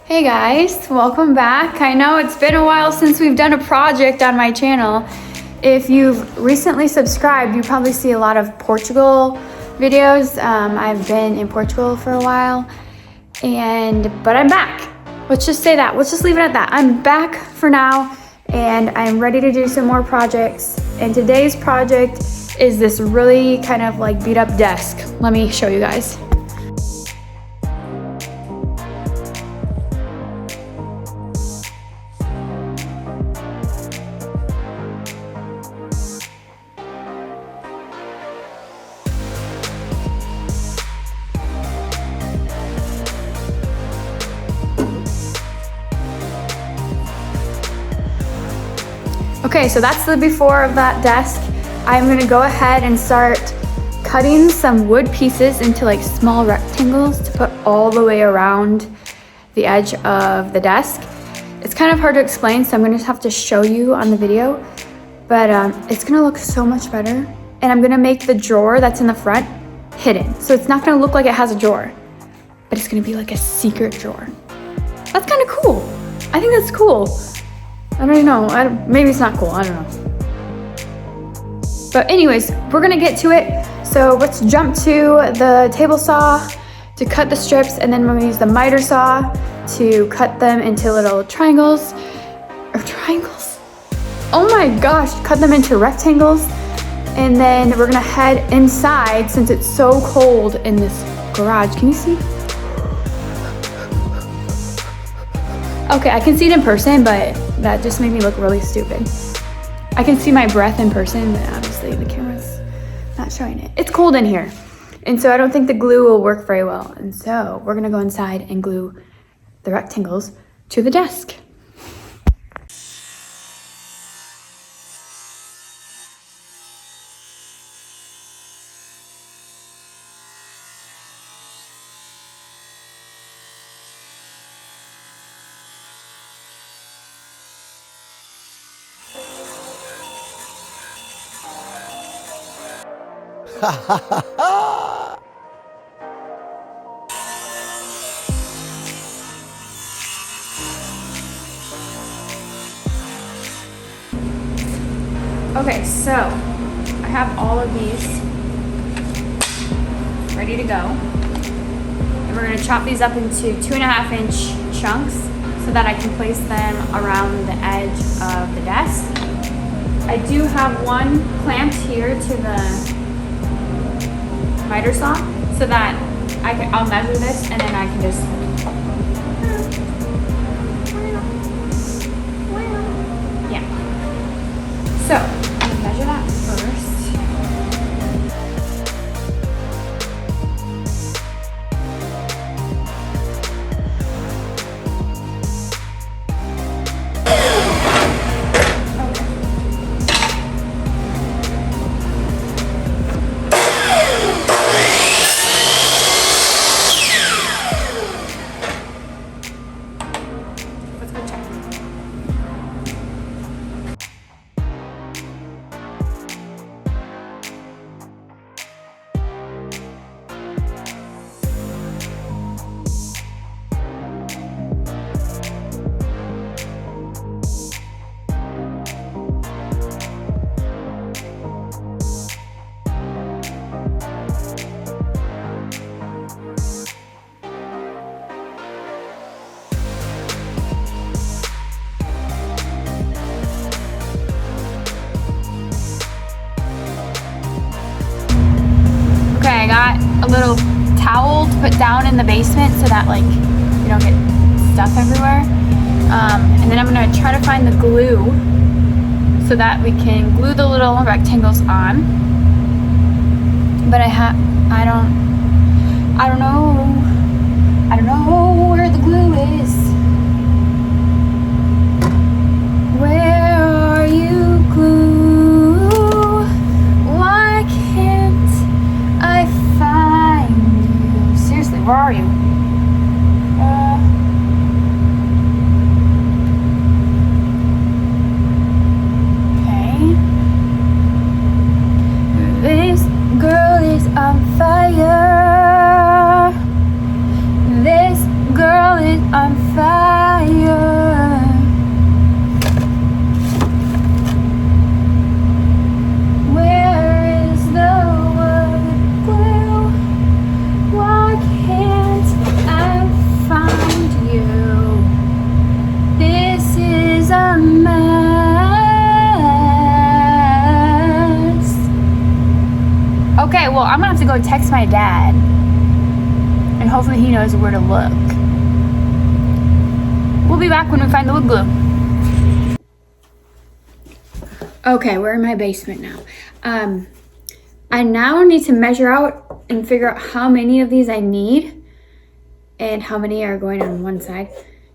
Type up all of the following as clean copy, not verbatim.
Hey guys, welcome back. I know it's been a while since we've done a project on my channel. If you've recently subscribed, you probably see a lot of Portugal videos. I've been in Portugal for a while, but I'm back. Let's just say that. Let's just leave it at that. I'm back for now, and I'm ready to do some more projects. And today's project is this really kind of like beat up desk. Let me show you guys. Okay, so that's the before of that desk. I'm gonna go ahead and start cutting some wood pieces into like small rectangles to put all the way around the edge of the desk. It's kind of hard to explain, so I'm gonna just have to show you on the video, but it's gonna look so much better. And I'm gonna make the drawer that's in the front hidden. So it's not gonna look like it has a drawer, but it's gonna be like a secret drawer. That's kind of cool. I think that's cool. I don't know, maybe it's not cool, I don't know. But anyways, we're gonna get to it. So let's jump to the table saw to cut the strips, and then we're gonna use the miter saw to cut them into little triangles. Oh my gosh, cut them into rectangles. And then we're gonna head inside since it's so cold in this garage. Can you see? Okay, I can see it in person, but that just made me look really stupid. I can see my breath in person, but obviously the camera's not showing it. It's cold in here, and so I don't think the glue will work very well. And so we're gonna go inside and glue the rectangles to the desk. Okay, so I have all of these ready to go. And we're gonna chop these up into 2.5-inch chunks so that I can place them around the edge of the desk. I do have one clamped here to the miter saw so that I'll measure this and then I can just So, I'm gonna measure that first. a little towel to put down in the basement so that like you don't get stuff everywhere. And then I'm gonna try to find the glue so that we can glue the little rectangles on. But I don't know where the glue is. Where are you, glue? Why can't I find you? Seriously, where are you? Okay. This girl is on fire. This girl is on fire. Where is the wood glue? Why can't I find you? This is a mess. Okay, well, I'm gonna have to go text my dad. And hopefully he knows where to look. We'll be back when we find the wood glue. Okay, we're in my basement now. I now need to measure out and figure out how many of these I need and how many are going on one side.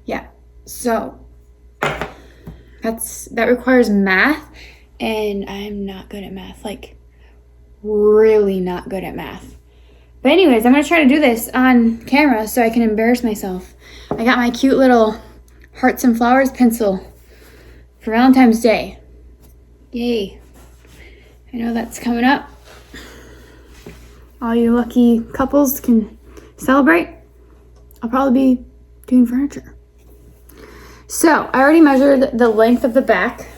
Yeah, so that requires math, and I'm not good at math, like really not good at math. But anyways, I'm gonna try to do this on camera so I can embarrass myself. I got my cute little hearts and flowers pencil for Valentine's Day. Yay. I know that's coming up. All you lucky couples can celebrate. I'll probably be doing furniture. So I already measured the length of the back.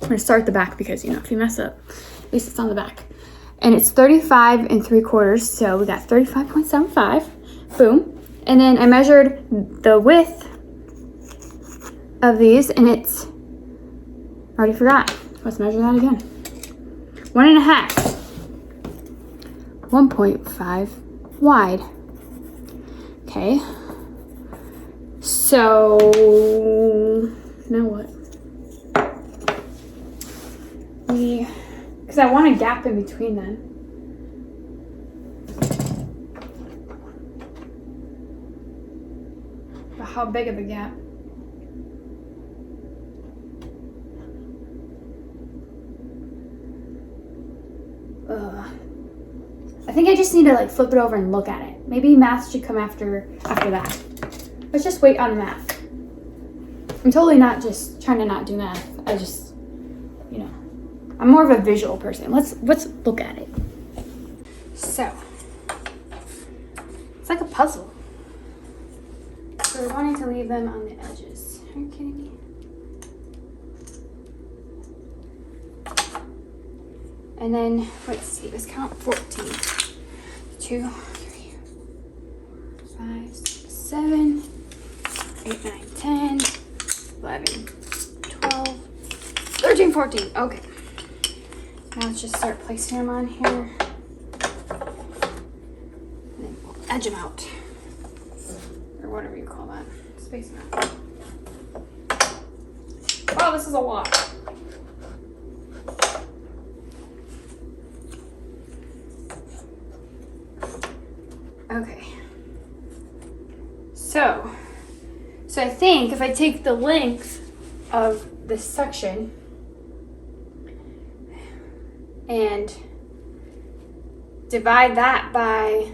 I'm gonna start the back because, you know, if you mess up, at least it's on the back. And it's 35 3/4, so we got 35.75, boom. And then I measured the width of these, and it's, I already forgot. Let's measure that again. 1.5, 1.5 wide. Okay. So, now what? Because I want a gap in between then. But how big of a gap? I think I just need to like flip it over and look at it. Maybe math should come after that. Let's just wait on math. I'm totally not just trying to not do math. I just, you know, I'm more of a visual person. Let's look at it. So, it's like a puzzle. So we're wanting to leave them on the edges. Are you kidding me? And then, let's see, let's count 14. 2, 3, 5, 6, 7, 8, 9, 10, 11, 12, 13, 14. Okay. Now let's just start placing them on here. And then we'll edge them out. Or whatever you call that. Space them out. Wow, this is a lot. Okay. So I think if I take the length of this section and divide that by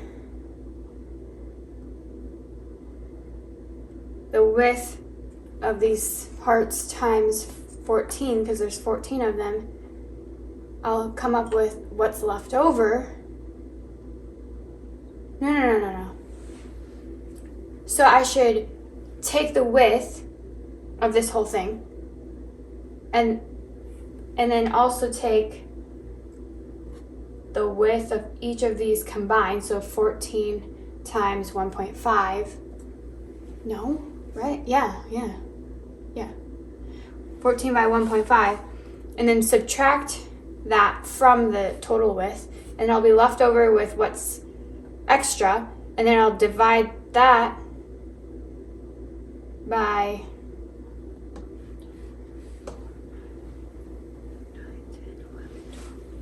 the width of these parts times 14, because there's 14 of them, I'll come up with what's left over. No. So I should take the width of this whole thing and then also take the width of each of these combined, so 14 times 1.5. No, right? Yeah. 14 by 1.5, and then subtract that from the total width, and I'll be left over with what's extra, and then I'll divide that by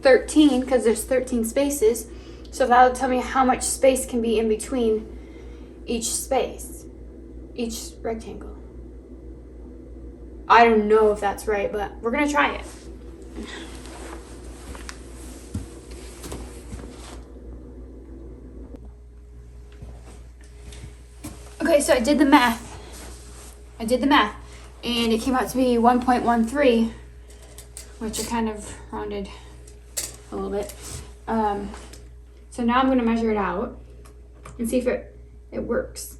13, because there's 13 spaces. So that'll tell me how much space can be in between each space, each rectangle. I don't know if that's right, but we're gonna try it. Okay, so I did the math, and it came out to be 1.13, which I kind of rounded a little bit. So now I'm going to measure it out and see if it works.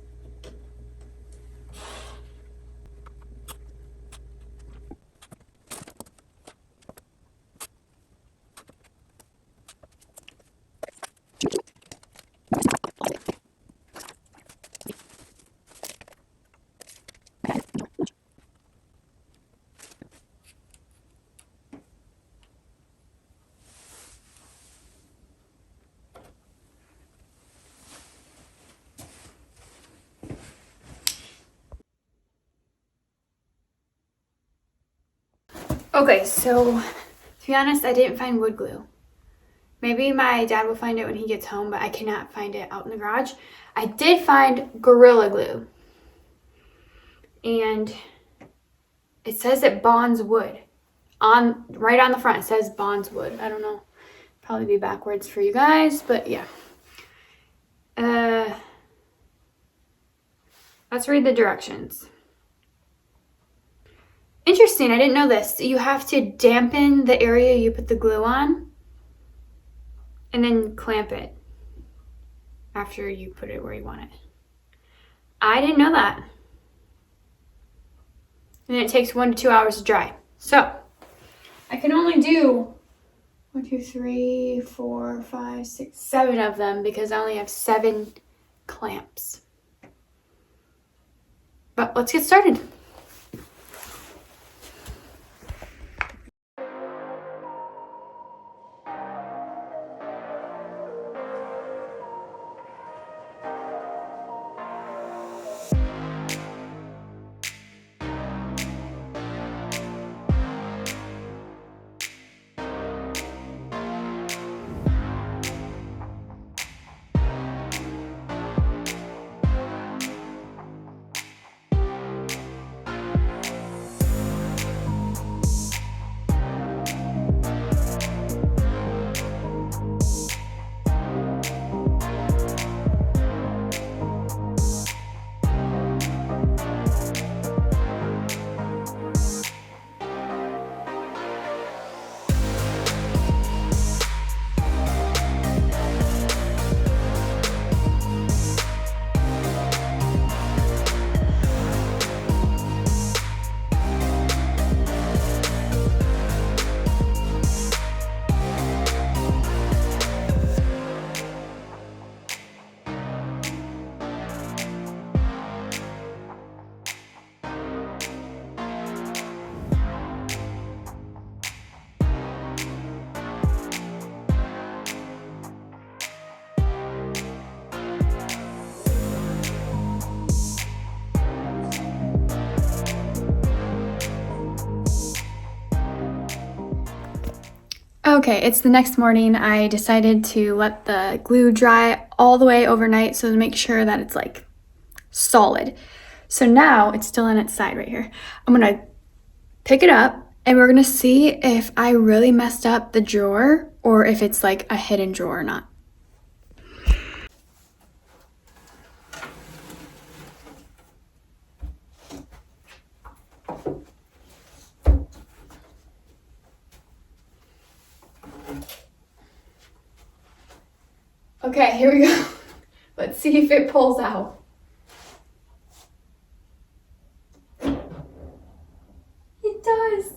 Okay, so to be honest, I didn't find wood glue. Maybe my dad will find it when he gets home, but I cannot find it out in the garage. I did find Gorilla Glue. And it says it bonds wood. Right on the front, it says bonds wood. I don't know. Probably be backwards for you guys, but yeah. Let's read the directions. Interesting, I didn't know this. You have to dampen the area you put the glue on and then clamp it after you put it where you want it. I didn't know that. And then it takes 1 to 2 hours to dry. So I can only do 1, 2, 3, 4, 5, 6, 7 of them because I only have 7 clamps. But let's get started. Okay, it's the next morning. I decided to let the glue dry all the way overnight so to make sure that it's like solid. So now it's still on its side right here. I'm gonna pick it up and we're gonna see if I really messed up the drawer or if it's like a hidden drawer or not. Okay, here we go. Let's see if it pulls out. It does.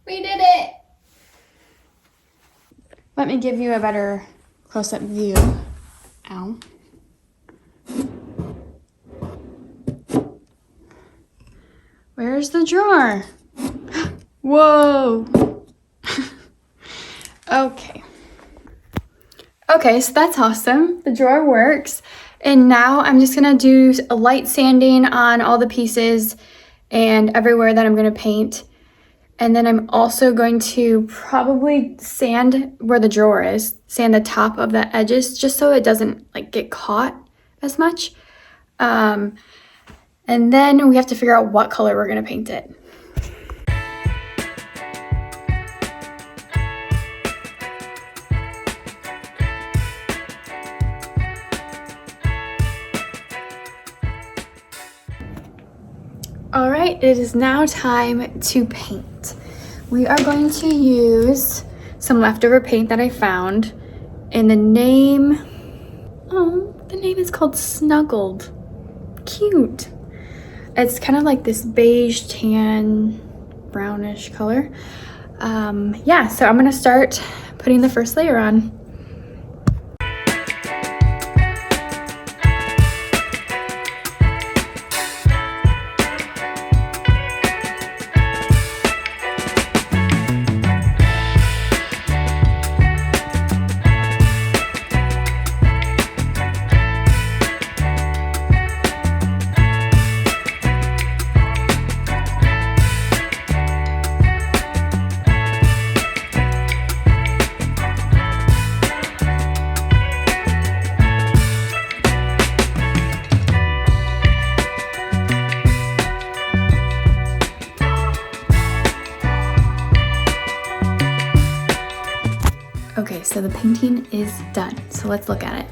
We did it. Let me give you a better close-up view. Ow. Where's the drawer? Whoa. Okay. Okay, so that's awesome. The drawer works. And now I'm just gonna do a light sanding on all the pieces and everywhere that I'm gonna paint. And then I'm also going to probably sand where the drawer is, sand the top of the edges just so it doesn't like get caught as much. And then we have to figure out what color we're gonna paint it. All right, it is now time to paint. We are going to use some leftover paint that I found, and the name is called Snuggled. Cute. It's kind of like this beige, tan, brownish color. Yeah, so I'm gonna start putting the first layer on. Okay, so the painting is done. So let's look at it.